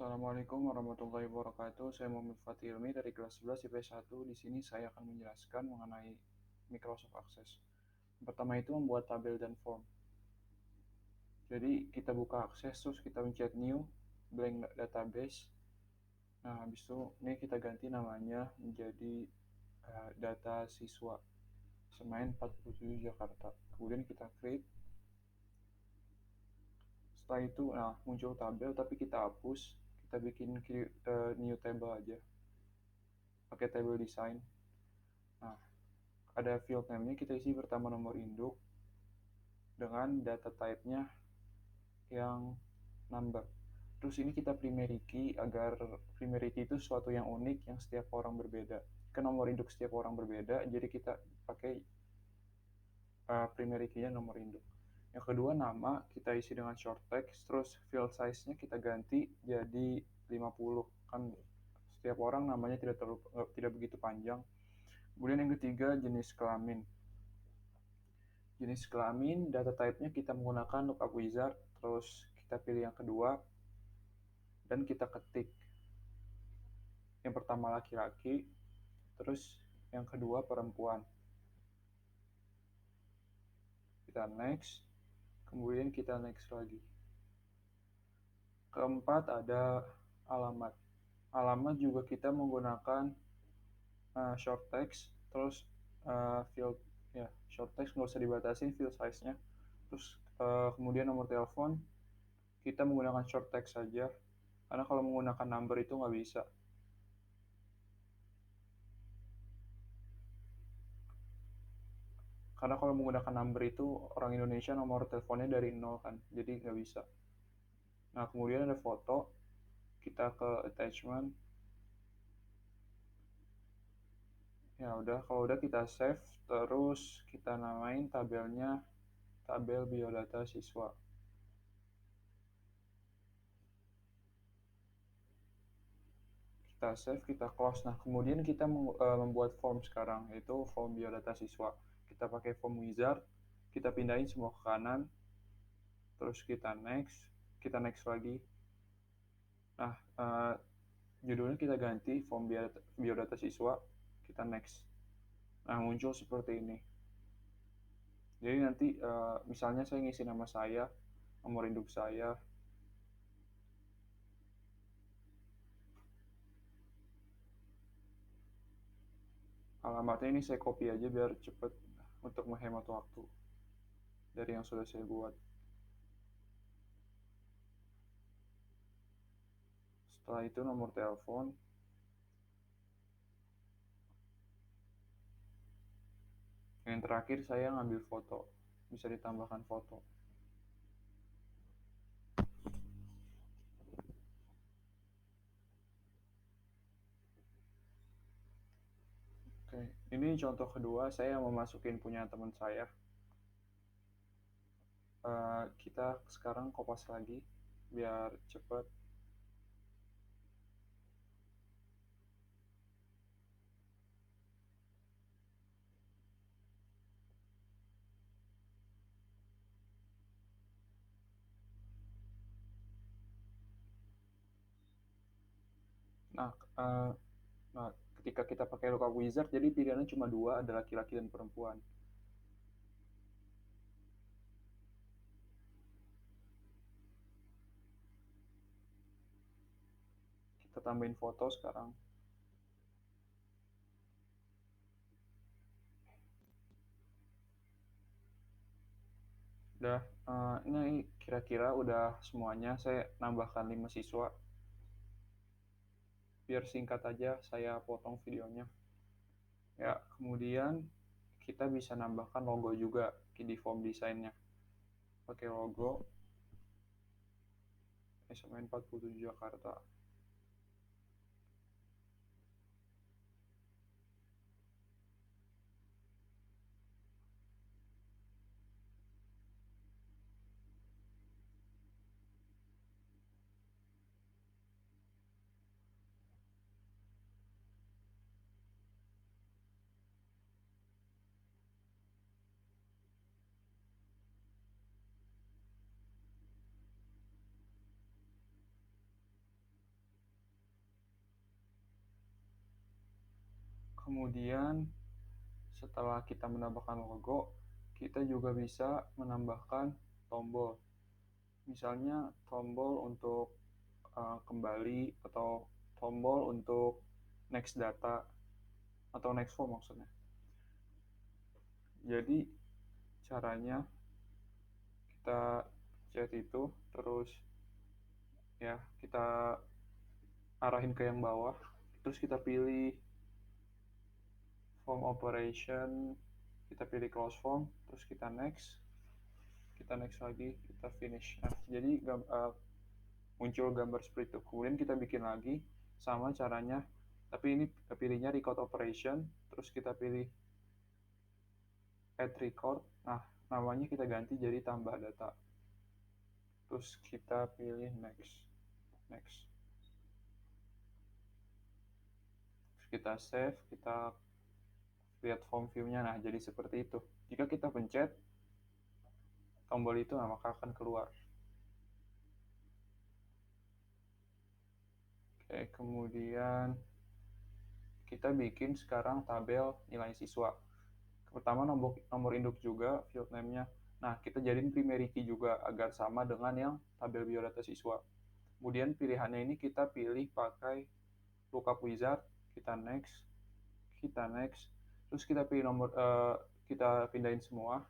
Assalamualaikum warahmatullahi wabarakatuh. Saya Muhammad Fatih Ilmi dari kelas 11 IPS 1. Di sini saya akan menjelaskan mengenai Microsoft Access. Yang pertama itu membuat tabel dan form. Jadi kita buka Access, terus kita pencet New, Blank Database. Nah, habis itu ini kita ganti namanya menjadi Data Siswa Senayan 47 Jakarta. Kemudian kita klik. Setelah itu, muncul tabel, tapi kita hapus. Kita bikin new table aja. Pakai table design. Nah, ada field name-nya, kita isi pertama nomor induk dengan data type-nya yang number. Terus ini kita primary key, agar primary key itu sesuatu yang unik yang setiap orang berbeda. Kan nomor induk setiap orang berbeda, jadi kita pakai primary key-nya nomor induk. Yang kedua, nama kita isi dengan short text, terus field size-nya kita ganti jadi 50. Kan setiap orang namanya tidak begitu panjang. Kemudian yang ketiga, jenis kelamin. Jenis kelamin, data type-nya kita menggunakan lookup wizard, terus kita pilih yang kedua, dan kita ketik. Yang pertama laki-laki, terus yang kedua perempuan. Kita next, kemudian kita next lagi. Keempat ada alamat. Alamat juga kita menggunakan short text, terus field short text nggak usah dibatasi field size-nya. Terus kemudian nomor telepon kita menggunakan short text saja, karena kalau menggunakan number itu nggak bisa. Karena kalau menggunakan number itu orang Indonesia nomor teleponnya dari 0 kan, jadi nggak bisa. Nah, kemudian ada foto, kita ke attachment. Ya udah, kalau udah kita save, terus kita namain tabelnya tabel biodata siswa. Kita save, kita close. Nah, kemudian kita membuat form sekarang, yaitu form biodata siswa. Kita pakai form wizard, kita pindahin semua ke kanan, terus kita next lagi. Nah, judulnya kita ganti form biodata siswa, kita next. Nah, muncul seperti ini. Jadi nanti misalnya saya ngisi nama saya, nomor induk saya, alamatnya ini saya copy aja biar cepet untuk menghemat waktu dari yang sudah saya buat. Setelah itu nomor telepon. Yang terakhir saya ngambil foto, bisa ditambahkan foto. Oke, ini contoh kedua, saya mau masukin punya teman saya. Kita sekarang kopas lagi biar cepat. Nah, ketika kita pakai lookup wizard, jadi pilihannya cuma dua, ada laki-laki dan perempuan. Kita tambahin foto sekarang. Udah, ini kira-kira udah semuanya. Saya nambahkan 5 siswa. Biar singkat aja, saya potong videonya. Ya, kemudian kita bisa nambahkan logo juga di form desainnya. Pakai logo SMN 47 Jakarta. Kemudian setelah kita menambahkan logo, kita juga bisa menambahkan tombol. Misalnya tombol untuk kembali atau tombol untuk next data atau next form maksudnya. Jadi caranya kita chat itu terus ya kita arahin ke yang bawah, terus kita pilih form operation, kita pilih close form, terus kita next lagi, kita finish. Nah, jadi muncul gambar seperti itu. Kemudian kita bikin lagi sama caranya, tapi ini pilihnya record operation, terus kita pilih add record. Nah, namanya kita ganti jadi tambah data. Terus kita pilih next. Terus kita save, kita lihat form view-nya. Nah, jadi seperti itu. Jika kita pencet tombol itu, nah, maka akan keluar. Oke, kemudian kita bikin sekarang tabel nilai siswa. Pertama nomor induk juga field name-nya. Nah, kita jadiin primary key juga agar sama dengan yang tabel biodata siswa. Kemudian pilihannya ini kita pilih pakai lookup wizard, kita next, terus kita pilih kita pindahin semua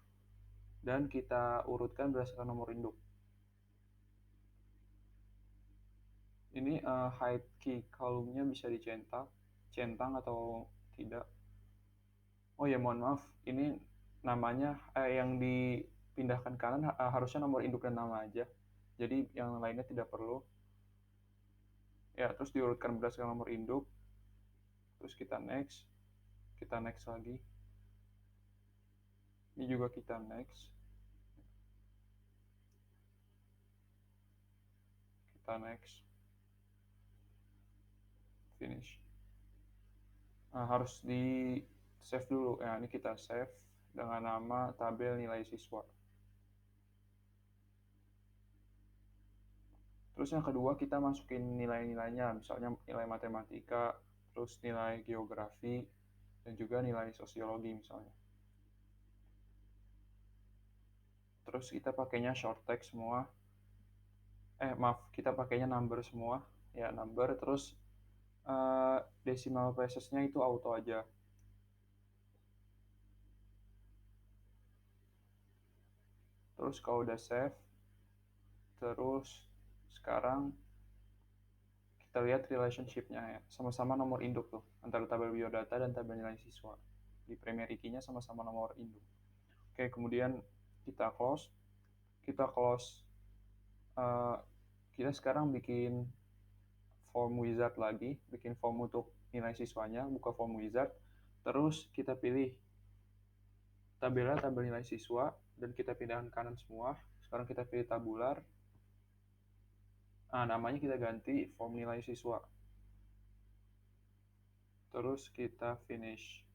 dan kita urutkan berdasarkan nomor induk. Ini hide key column-nya bisa centang atau tidak. Oh ya, mohon maaf, ini namanya yang dipindahkan kanan harusnya nomor induk dan nama aja. Jadi yang lainnya tidak perlu. Ya, terus diurutkan berdasarkan nomor induk. Terus kita next lagi. Ini juga kita next, finish. Nah, harus di save dulu. Ya, ini kita save dengan nama tabel nilai siswa. Terus yang kedua kita masukin nilai-nilainya, misalnya nilai matematika, terus nilai geografi, dan juga nilai sosiologi misalnya. Terus kita pakainya short text semua. Kita pakainya number semua. Ya, number, terus decimal places-nya itu auto aja. Terus kalau udah save, terus sekarang kita lihat relationship-nya ya. Sama-sama nomor induk tuh, antara tabel biodata dan tabel nilai siswa. Di primary key-nya sama-sama nomor induk. Oke, kemudian kita close. Uh, kita sekarang bikin form wizard lagi, bikin form untuk nilai siswanya, buka form wizard. Terus kita pilih tabel nilai siswa, dan kita pindahkan kanan semua. Sekarang kita pilih tabular. Nah, namanya kita ganti form nilai siswa. Terus kita finish.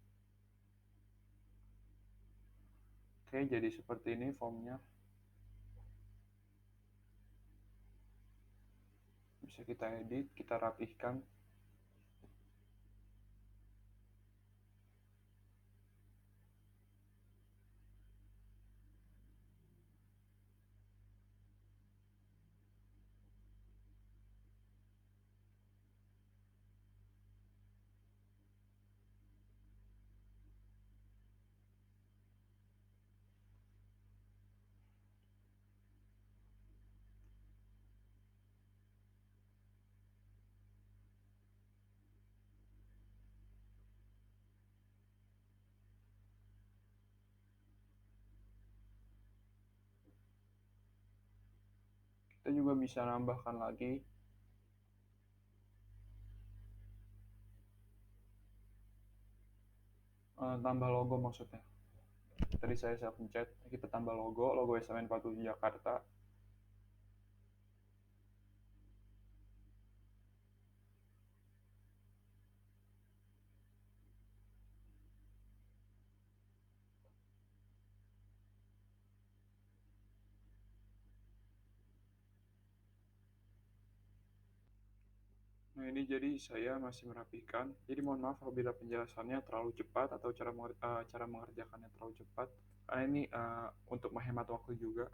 Oke, jadi seperti ini formnya. Bisa kita edit, kita rapihkan. Kita juga bisa nambahkan lagi tambah logo maksudnya. Tadi saya pencet, kita tambah logo SMN 47 Jakarta. Nah, ini jadi saya masih merapikan. Jadi mohon maaf apabila penjelasannya terlalu cepat atau cara mengerjakannya terlalu cepat. Karena ini untuk menghemat waktu juga.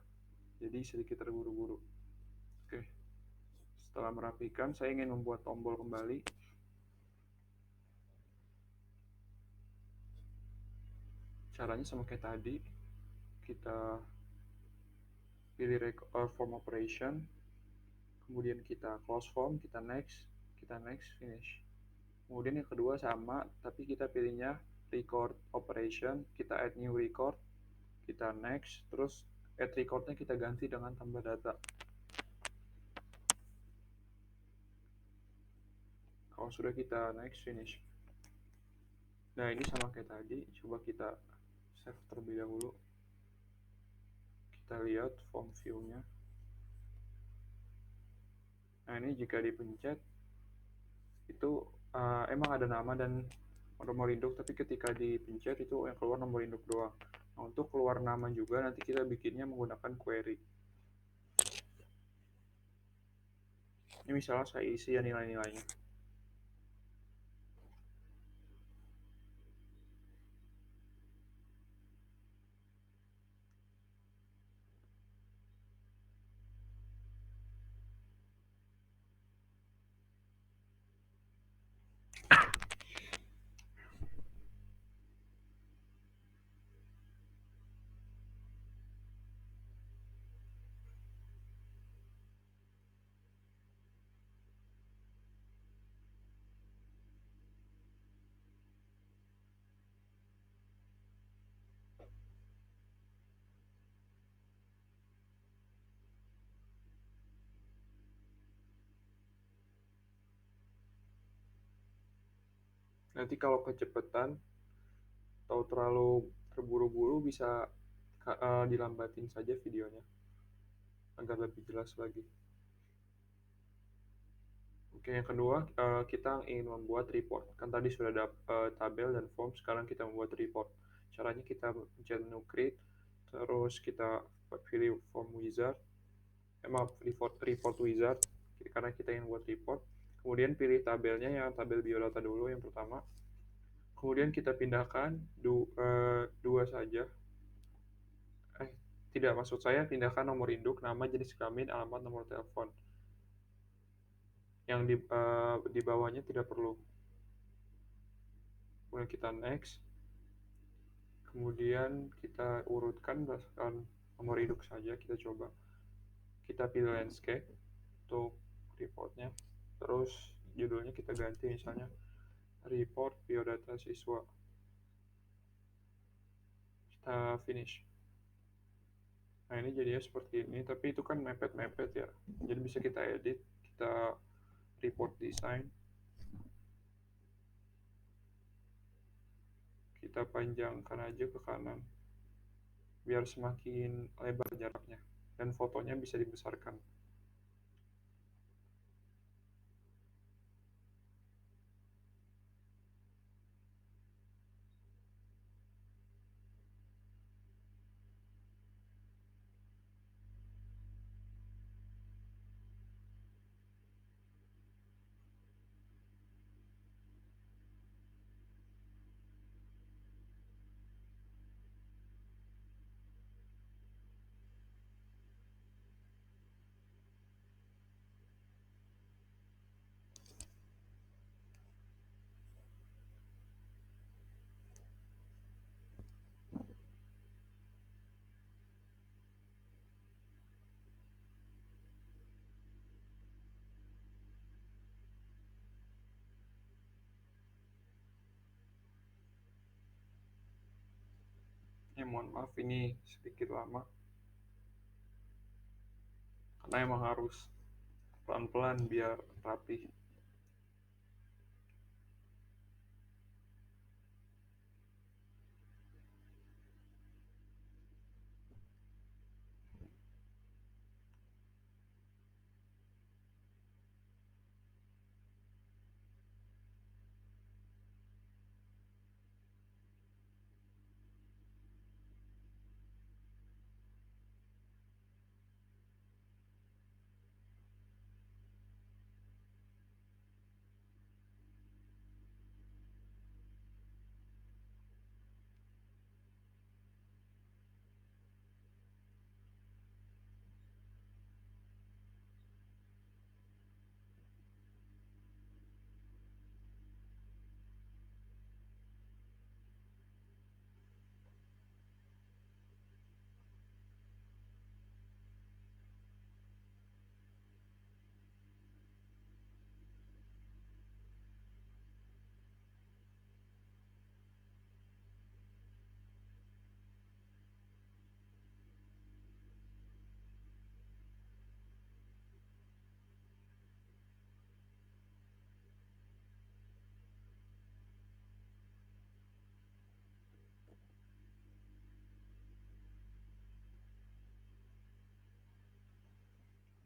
Jadi sedikit terburu-buru. Oke. Setelah merapikan, saya ingin membuat tombol kembali. Caranya sama kayak tadi. Kita pilih form operation. Kemudian kita close form, kita next, finish. Kemudian yang kedua sama, tapi kita pilihnya record operation, kita add new record, kita next, terus add recordnya kita ganti dengan tambah data. Kalau sudah kita next, finish. Nah, ini sama kayak tadi, coba kita save terlebih dahulu. Kita lihat form view-nya. Nah, ini jika dipencet, itu emang ada nama dan nomor induk, tapi ketika dipencet itu yang keluar nomor induk doang. Nah, untuk keluar nama juga nanti kita bikinnya menggunakan query. Ini misalnya saya isi ya nilai-nilainya. Nanti kalau kecepatan atau terlalu terburu-buru bisa dilambatin saja videonya agar lebih jelas lagi. Oke, yang kedua kita ingin membuat report. Kan tadi sudah ada tabel dan form, sekarang kita membuat report. Caranya kita pencet menu create, terus kita pilih form wizard, report wizard, karena kita ingin buat report. Kemudian pilih tabelnya yang tabel biodata dulu yang pertama. Kemudian kita pindahkan dua saja. Tidak, maksud saya pindahkan nomor induk, nama, jenis kelamin, alamat, nomor telepon. Yang di bawahnya tidak perlu. Kemudian kita next. Kemudian kita urutkan berdasarkan nomor induk saja, kita coba. Kita pilih landscape untuk reportnya. Terus judulnya kita ganti misalnya report biodata siswa. Kita finish. Nah, ini jadinya seperti ini, tapi itu kan mepet-mepet ya. Jadi bisa kita edit, kita report design. Kita panjangkan aja ke kanan biar semakin lebar jaraknya dan fotonya bisa dibesarkan. Ya mohon maaf ini sedikit lama karena emang harus pelan-pelan biar rapi.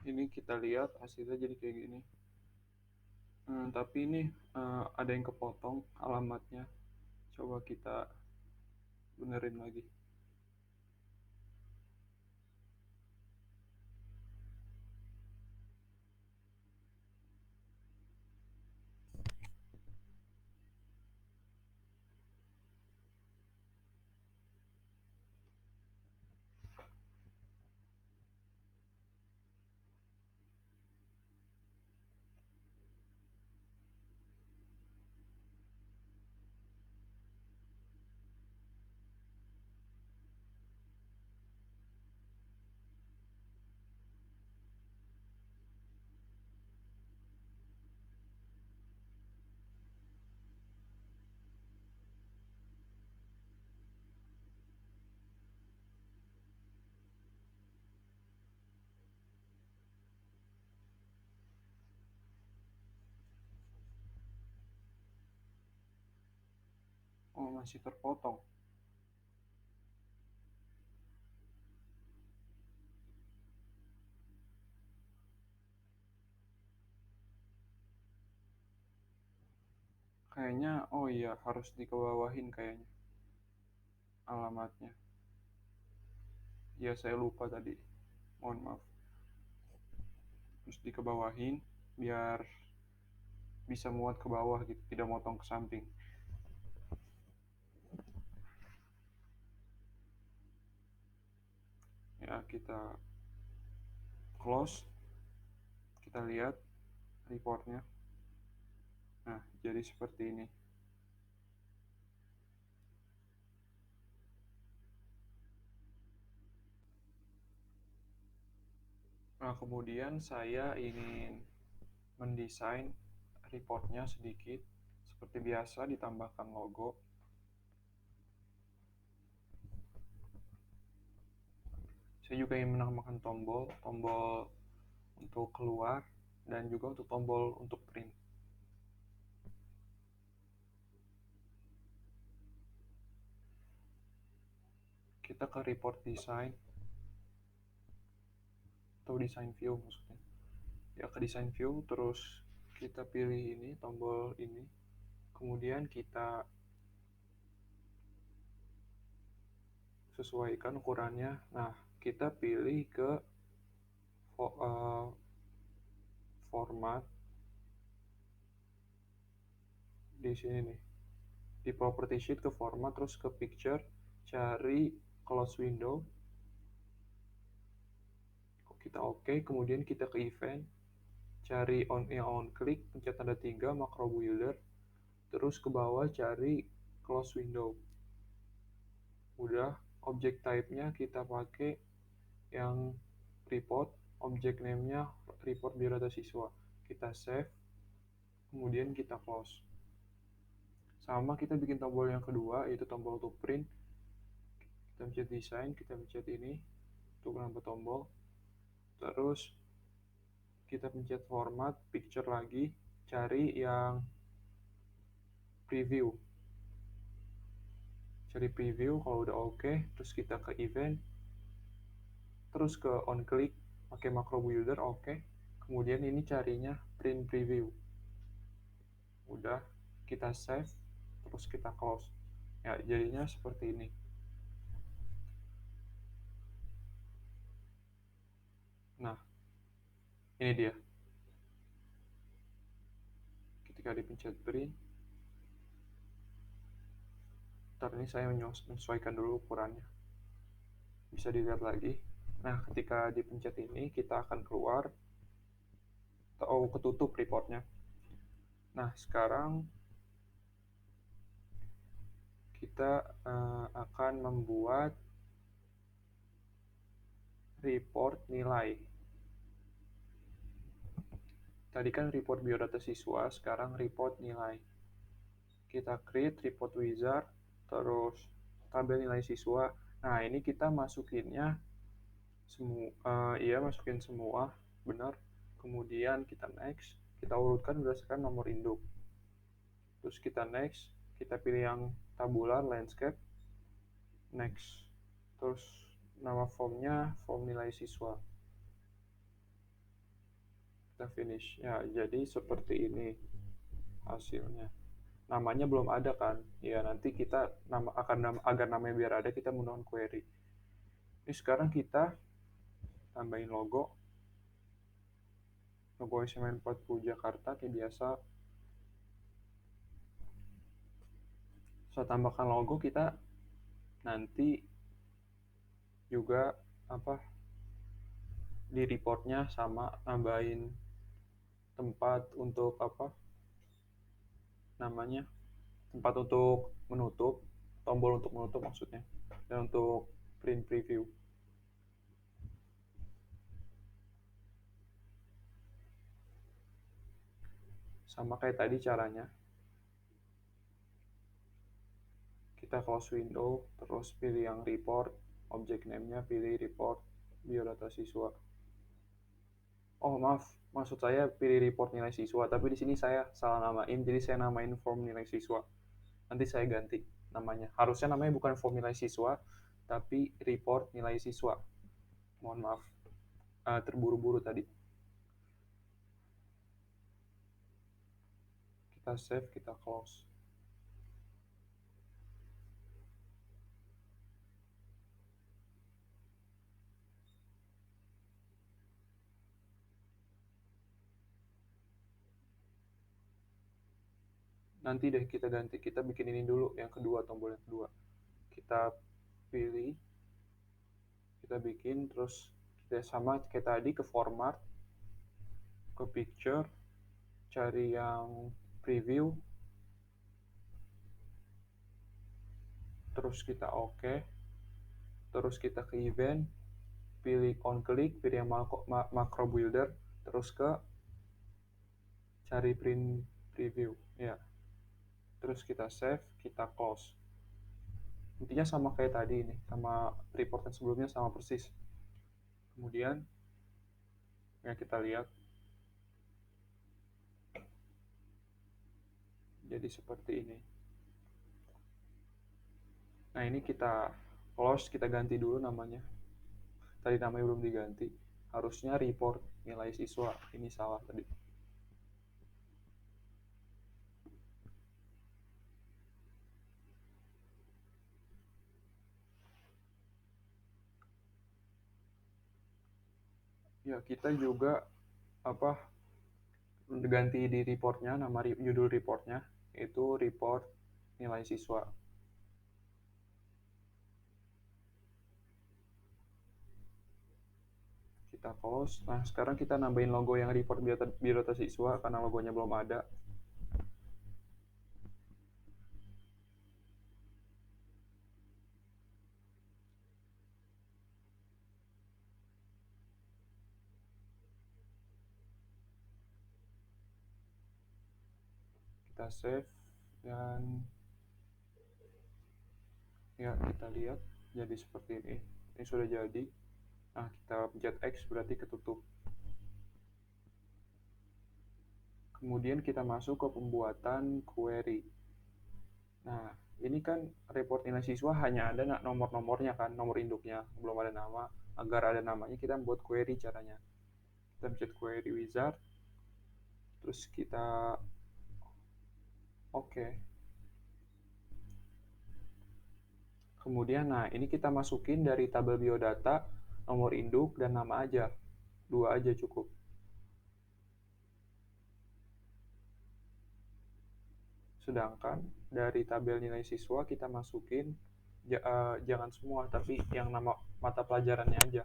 Ini kita lihat hasilnya jadi kayak gini. Tapi ini ada yang kepotong alamatnya. Coba kita benerin lagi. Oh, masih terpotong. Kayaknya, oh iya, harus dikebawahin kayaknya alamatnya. Ya, saya lupa tadi. Mohon maaf. Terus dikebawahin biar bisa muat ke bawah gitu, tidak motong ke samping. Ya, kita close. Kita lihat reportnya. Nah, jadi seperti ini. Nah, kemudian saya ingin mendesain reportnya sedikit. Seperti biasa, ditambahkan logo. Saya juga ingin menambahkan tombol untuk keluar, dan juga untuk tombol untuk print. Kita ke report design, atau design view maksudnya. Ya, ke design view, terus kita pilih ini, tombol ini. Kemudian kita sesuaikan ukurannya. Nah, kita pilih ke format di sini nih. Di property sheet ke format, terus ke picture, cari close window. Kita oke, kemudian kita ke event, cari on click, pencet tanda 3, macro builder, terus ke bawah cari close window. Udah, object type-nya kita pakai yang report, object name-nya report biodata siswa. Kita save, kemudian kita close. Sama kita bikin tombol yang kedua, yaitu tombol to print. Kita pencet design, kita pencet ini untuk nambah tombol. Terus kita pencet format, picture lagi, cari yang preview. Cari preview, kalau udah oke, terus kita ke event, terus ke on click, pakai macro builder, oke. Kemudian ini carinya print preview. Udah, kita save, terus kita close. Ya, jadinya seperti ini. Nah, ini dia. Ketika dipencet print, ntar ini saya menyesuaikan dulu ukurannya. Bisa dilihat lagi. Nah, ketika dipencet ini, kita akan keluar. Oh, ketutup reportnya. Nah, sekarang kita akan membuat report nilai. Tadi kan report biodata siswa, sekarang report nilai. Kita create report wizard, terus tabel nilai siswa. Nah, ini kita masukinnya semua, masukin semua, benar. Kemudian kita next, kita urutkan berdasarkan nomor induk. Terus kita next, kita pilih yang tabular, landscape, next. Terus nama formnya, form nilai siswa. Kita finish. Ya, jadi seperti ini hasilnya. Namanya belum ada kan? Ya, nanti kita agar namanya biar ada, kita menggunakan query. Ini sekarang kita tambahin logo SMA 40 Jakarta kayak biasa. Setelah tambahkan logo, kita nanti juga apa di reportnya sama nambahin tempat untuk apa namanya tempat untuk menutup, tombol untuk menutup maksudnya, dan untuk print preview. Sama kayak tadi caranya, kita close window, terus pilih yang report, object name-nya pilih report biodata siswa. Oh maaf, maksud saya pilih report nilai siswa, tapi di sini saya salah namain, jadi saya namain form nilai siswa. Nanti saya ganti namanya. Harusnya namanya bukan form nilai siswa, tapi report nilai siswa. Mohon maaf, terburu-buru tadi. Kita save, kita close. Nanti deh kita ganti, kita bikin ini dulu, yang kedua, tombol yang kedua. Kita pilih, kita bikin, terus kita sama kayak tadi ke format, ke picture, cari yang preview, terus kita oke, terus kita ke event, pilih on click, pilih yang macro builder, terus ke cari print preview, ya. Terus kita save, kita close. Intinya sama kayak tadi ini, sama report yang sebelumnya sama persis. Kemudian ya kita lihat jadi seperti ini. Nah ini kita close, kita ganti dulu namanya. Tadi namanya belum diganti. Harusnya report nilai siswa. Ini salah tadi. Ya kita juga apa ganti di reportnya, nama judul reportnya itu report nilai siswa. Kita close. Nah sekarang kita nambahin logo yang report biodata siswa karena logonya belum ada. Kita save dan ya kita lihat jadi seperti ini. Ini sudah jadi. Nah kita pencet X berarti ketutup. Kemudian kita masuk ke pembuatan query. Nah ini kan report nilai siswa hanya ada nomor-nomornya kan, nomor induknya, belum ada nama. Agar ada namanya kita buat query caranya. Kita pencet query wizard, terus kita oke. Kemudian nah ini kita masukin dari tabel biodata nomor induk dan nama aja, 2 aja cukup. Sedangkan dari tabel nilai siswa kita masukin jangan semua, tapi yang nama mata pelajarannya aja.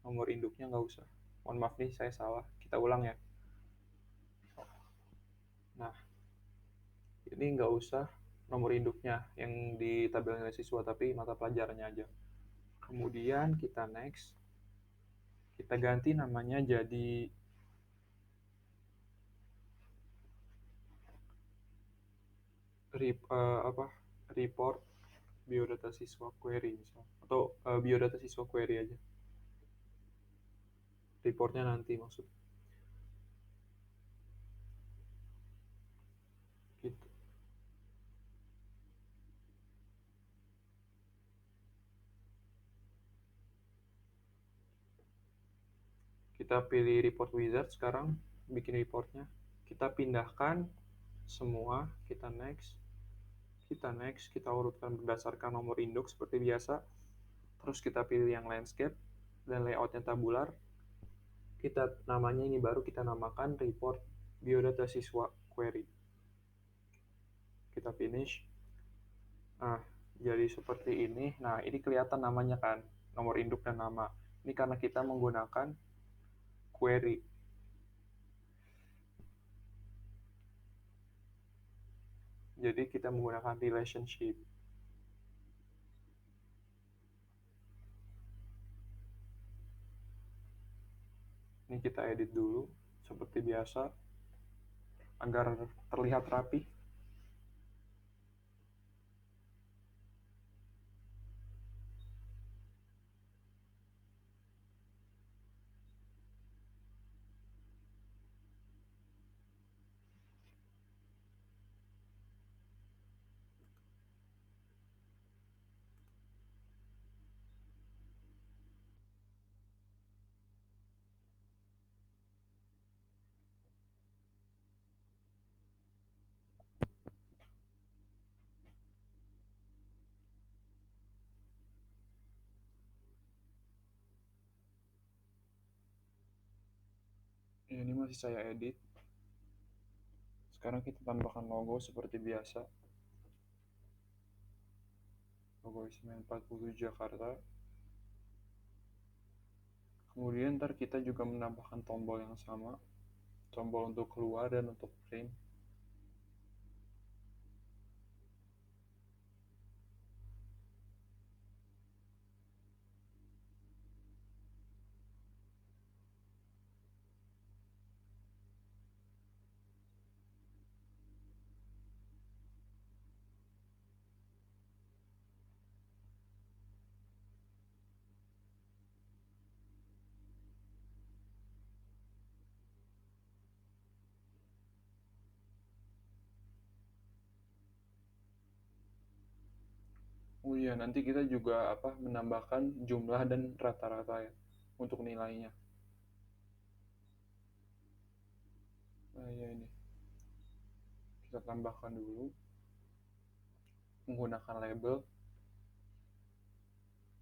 Nomor induknya nggak usah. Mohon maaf nih, saya salah. Kita ulang ya. Nah, ini nggak usah nomor induknya yang di tabel nilai siswa, tapi mata pelajarannya aja. Kemudian kita next. Kita ganti namanya jadi report biodata siswa query misal, atau biodata siswa query aja. Reportnya nanti maksud. Gitu. Kita pilih report wizard sekarang. bikin reportnya. Kita pindahkan semua, kita next, kita urutkan berdasarkan nomor induk seperti biasa. Terus kita pilih yang landscape dan layoutnya tabular. Kita namanya ini baru kita namakan report biodata siswa query. Kita finish. Nah, jadi seperti ini. Nah, ini kelihatan namanya kan, nomor induk dan nama. Ini karena kita menggunakan query. Jadi kita menggunakan relationship. Ini kita edit dulu seperti biasa agar terlihat rapi. Ini masih saya edit. Sekarang kita tambahkan logo seperti biasa. Logo SMA 47 Jakarta. Kemudian ntar kita juga menambahkan tombol yang sama. Tombol untuk keluar dan untuk print. Oh iya, nanti kita juga menambahkan jumlah dan rata-rata ya untuk nilainya. Nah, ya ini. Kita tambahkan dulu menggunakan label.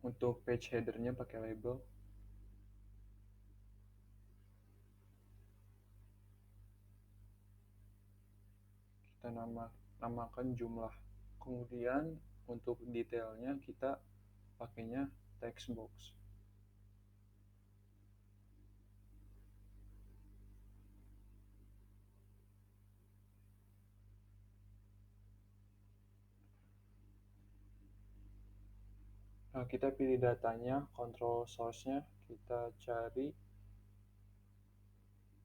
Untuk page header-nya pakai label. Kita namakan jumlah. Kemudian untuk detailnya kita pakainya text box. Nah, kita pilih datanya, control source-nya, kita cari.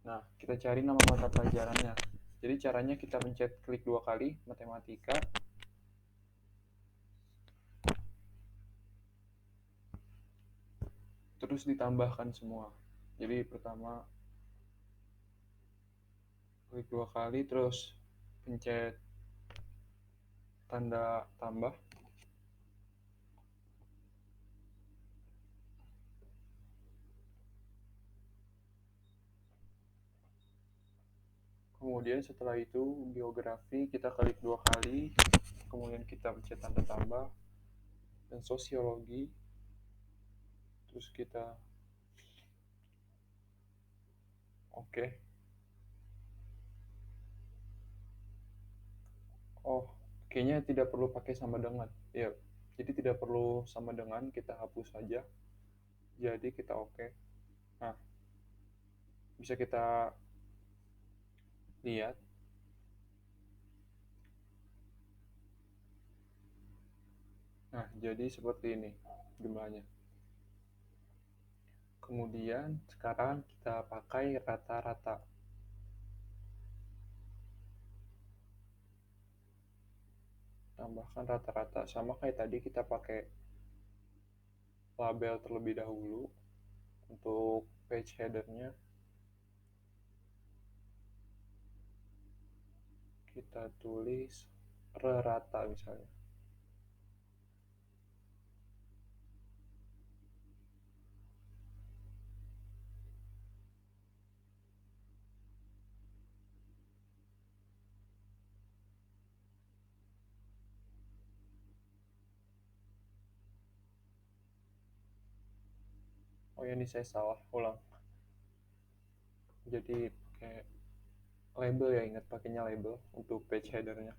Nah, kita cari nama mata pelajarannya. Jadi caranya kita pencet klik 2 kali, matematika. Terus ditambahkan semua. Jadi pertama klik 2 kali, terus pencet tanda tambah. Kemudian setelah itu biografi kita klik 2 kali, kemudian kita pencet tanda tambah, dan sosiologi, terus kita oke. Oh, kayaknya tidak perlu pakai sama dengan. Ya, jadi tidak perlu sama dengan, kita hapus saja. Jadi kita oke. Nah, bisa kita lihat. Nah, jadi seperti ini jumlahnya. Kemudian sekarang kita pakai rata-rata. Tambahkan rata-rata. Sama kayak tadi kita pakai label terlebih dahulu untuk page header-nya. Kita tulis rata misalnya. Oh ya, ini saya salah, ulang. Jadi pakai label ya, ingat pakainya label untuk page headernya.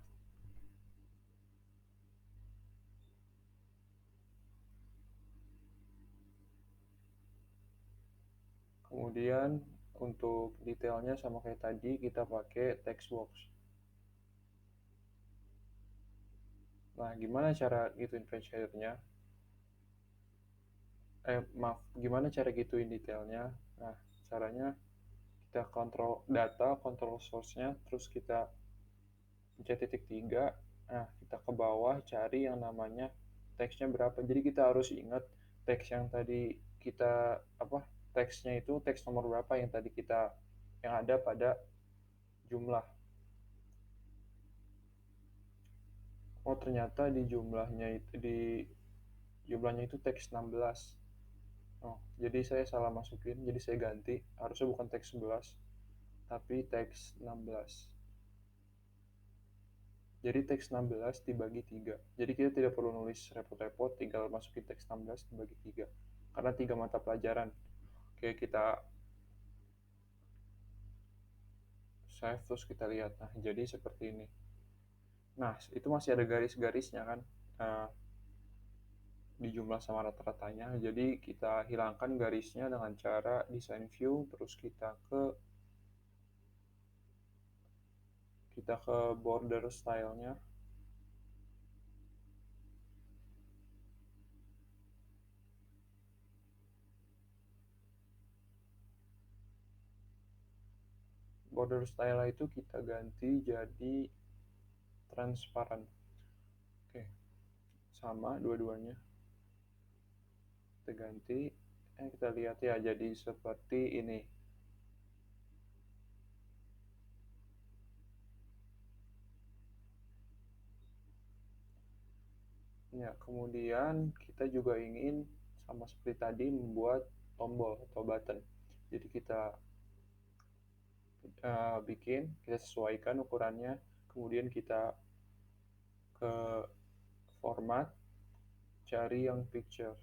Kemudian untuk detailnya sama kayak tadi, kita pakai text box. Nah, gimana cara gituin page headernya? Maaf, gimana cara gituin detailnya? Nah, caranya kita kontrol data, kontrol source-nya, terus kita pencet titik tiga. Nah, kita ke bawah cari yang namanya teksnya berapa. Jadi kita harus ingat teks yang tadi kita apa teksnya itu teks nomor berapa yang tadi kita yang ada pada jumlah. Oh, ternyata di jumlahnya itu teks 16. Oh, jadi saya salah masukin, jadi saya ganti. Harusnya bukan teks 11, tapi teks 16. Jadi teks 16 dibagi 3. Jadi kita tidak perlu nulis repot-repot, tinggal masukin teks 16 dibagi 3. Karena 3 mata pelajaran. Oke, kita save, terus kita lihat. Nah, jadi seperti ini. Nah, itu masih ada garis-garisnya kan, uh, di jumlah sama rata-ratanya. Jadi kita hilangkan garisnya dengan cara design view, terus kita ke border style-nya. Border style itu kita ganti jadi transparan. Oke, sama dua-duanya. Kita ganti. Kita lihat ya, jadi seperti ini. Ya, kemudian kita juga ingin sama seperti tadi membuat tombol atau button. Jadi kita kita sesuaikan ukurannya, kemudian kita ke format, cari yang picture.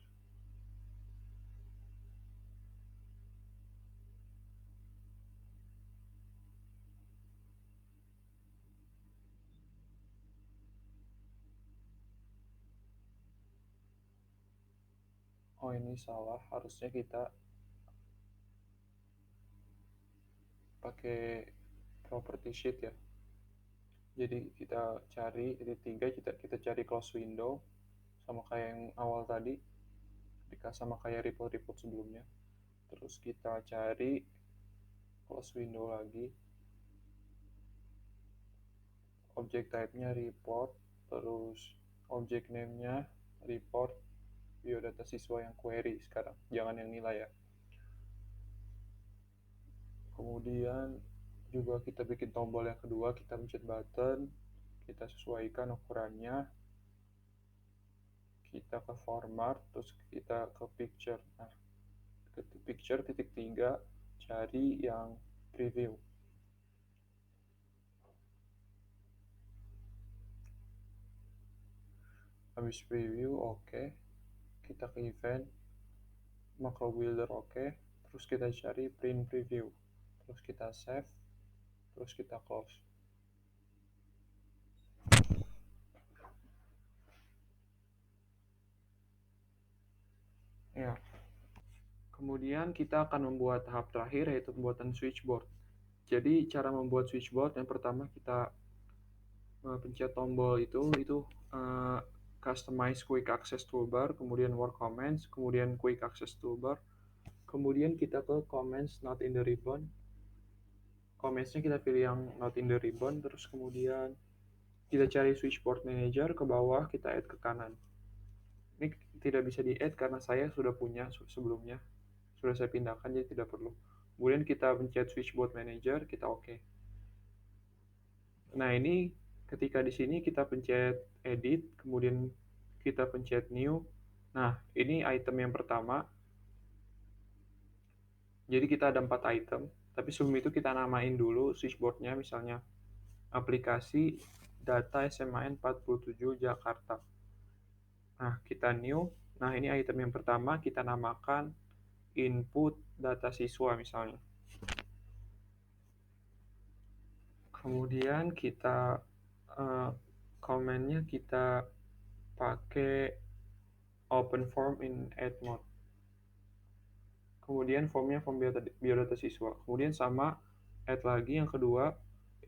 Oh, ini salah, harusnya kita pakai property sheet ya. Jadi kita cari titik tiga, kita cari close window sama kayak yang awal tadi, sama kayak report-report sebelumnya. Terus kita cari close window lagi, object type-nya report, terus object name-nya report, biodata siswa yang query sekarang, jangan yang nilai ya. Kemudian juga kita bikin tombol yang kedua, kita pencet button, kita sesuaikan ukurannya, kita ke format, terus kita ke picture. Nah, ke picture titik tiga, cari yang preview. Habis preview, oke. Kita ke event, macro builder, oke. Terus kita cari print preview. Terus kita save, terus kita close. Ya. Kemudian kita akan membuat tahap terakhir, yaitu pembuatan switchboard. Jadi cara membuat switchboard, yang pertama kita pencet tombol itu customize quick access toolbar, kemudian work comments, kemudian quick access toolbar, kemudian kita ke comments not in the ribbon. Comments-nya kita pilih yang not in the ribbon, terus kemudian kita cari switchboard manager, ke bawah kita add ke kanan. Ini tidak bisa di add karena saya sudah punya sebelumnya, sudah saya pindahkan, jadi tidak perlu. Kemudian kita pencet switchboard manager, kita oke. Nah, ini ketika di sini kita pencet edit, kemudian kita pencet new. Nah, ini item yang pertama. Jadi kita ada 4 item, tapi sebelum itu kita namain dulu switchboardnya, misalnya aplikasi data SMAN 47 Jakarta. Nah, kita new. Nah, ini item yang pertama, kita namakan input data siswa misalnya. Kemudian kita komennya kita pakai open form in add mode. Kemudian formnya form biodata siswa. Kemudian sama add lagi yang kedua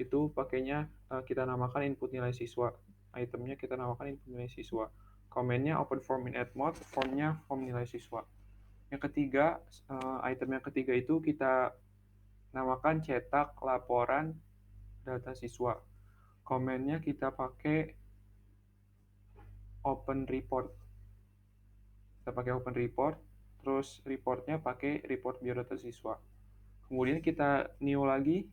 itu pakainya kita namakan input nilai siswa. Itemnya kita namakan input nilai siswa. Komennya open form in add mode, formnya form nilai siswa. Yang ketiga, item yang ketiga itu kita namakan cetak laporan data siswa. Komennya kita pakai open report. Kita pakai open report, terus reportnya pakai report biodata siswa. Kemudian kita new lagi,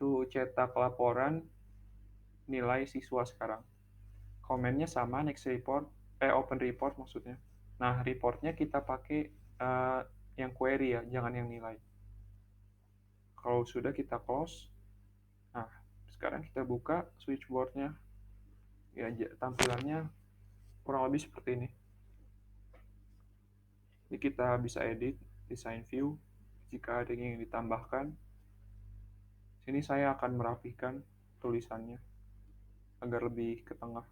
tuh cetak laporan nilai siswa sekarang. Komennya sama, next report, open report maksudnya. Nah, reportnya kita pakai yang query ya, jangan yang nilai. Kalau sudah kita close, nah sekarang kita buka switchboardnya. Ya, tampilannya kurang lebih seperti ini. Ini kita bisa edit, design view, jika ada yang ingin ditambahkan. Sini saya akan merapikan tulisannya agar lebih ke tengah.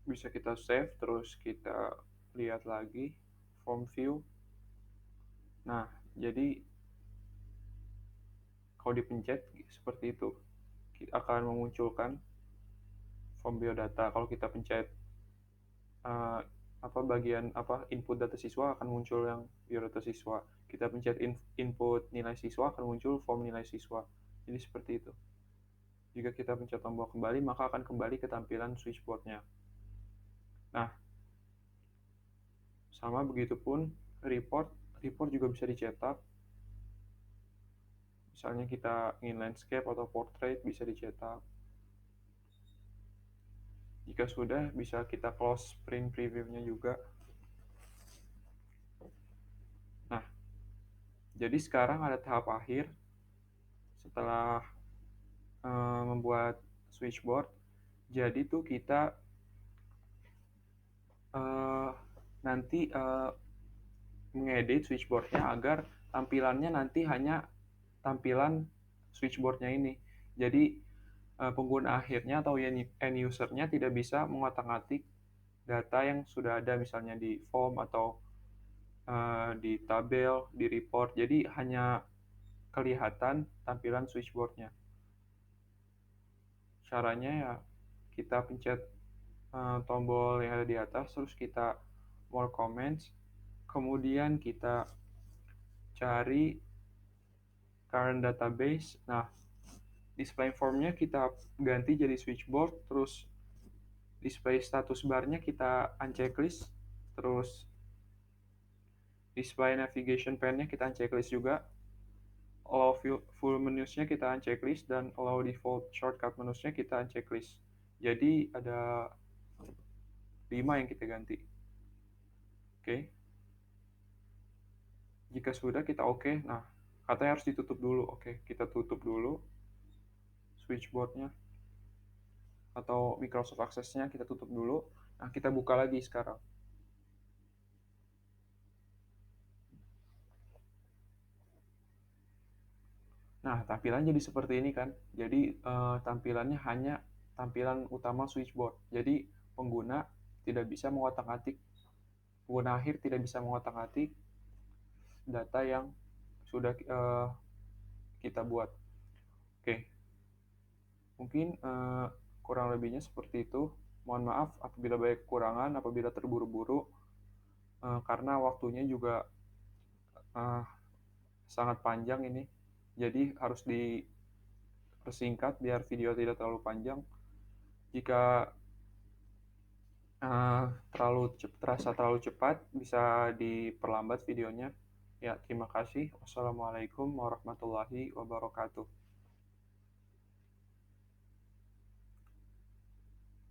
Bisa kita save, terus kita lihat lagi form view. Nah, jadi kalau dipencet seperti itu akan memunculkan form biodata. Kalau kita pencet bagian input data siswa akan muncul yang biodata siswa. Kita pencet input nilai siswa akan muncul form nilai siswa. Jadi seperti itu. Jika kita pencet tombol kembali, maka akan kembali ke tampilan switchboard-nya. Nah, sama begitu pun report juga bisa dicetak. Misalnya kita ingin landscape atau portrait bisa dicetak. Jika sudah, bisa kita close print preview-nya juga. Nah, jadi sekarang ada tahap akhir setelah membuat switchboard. Jadi tuh kita nanti mengedit switchboard-nya agar tampilannya nanti hanya tampilan switchboard-nya ini. Jadi pengguna akhirnya atau end user-nya tidak bisa mengotak-atik data yang sudah ada misalnya di form atau di tabel, di report. Jadi hanya kelihatan tampilan switchboard-nya. Caranya ya kita pencet tombol yang ada di atas, terus kita more comments, kemudian kita cari current database. Nah, display formnya kita ganti jadi switchboard, terus display status barnya kita unchecklist, terus display navigation pane-nya kita unchecklist juga, allow full menus-nya kita unchecklist, dan allow default shortcut menus-nya kita unchecklist. Jadi ada 5 yang kita ganti. Oke. Jika sudah kita oke. Nah, katanya harus ditutup dulu. Oke, kita tutup dulu switchboard-nya atau Microsoft Access-nya kita tutup dulu. Nah, kita buka lagi sekarang. Nah, tampilannya jadi seperti ini kan. Jadi tampilannya hanya tampilan utama switchboard. Jadi pengguna tidak bisa mengotak-atik, pengguna akhir tidak bisa mengotak-atik data yang sudah kita buat. Oke, mungkin kurang lebihnya seperti itu. Mohon maaf apabila banyak kekurangan, apabila terburu-buru, karena waktunya juga sangat panjang ini. Jadi harus dipersingkat biar video tidak terlalu panjang. Jika terasa terlalu cepat, bisa diperlambat videonya. Ya, terima kasih. Wassalamualaikum warahmatullahi wabarakatuh.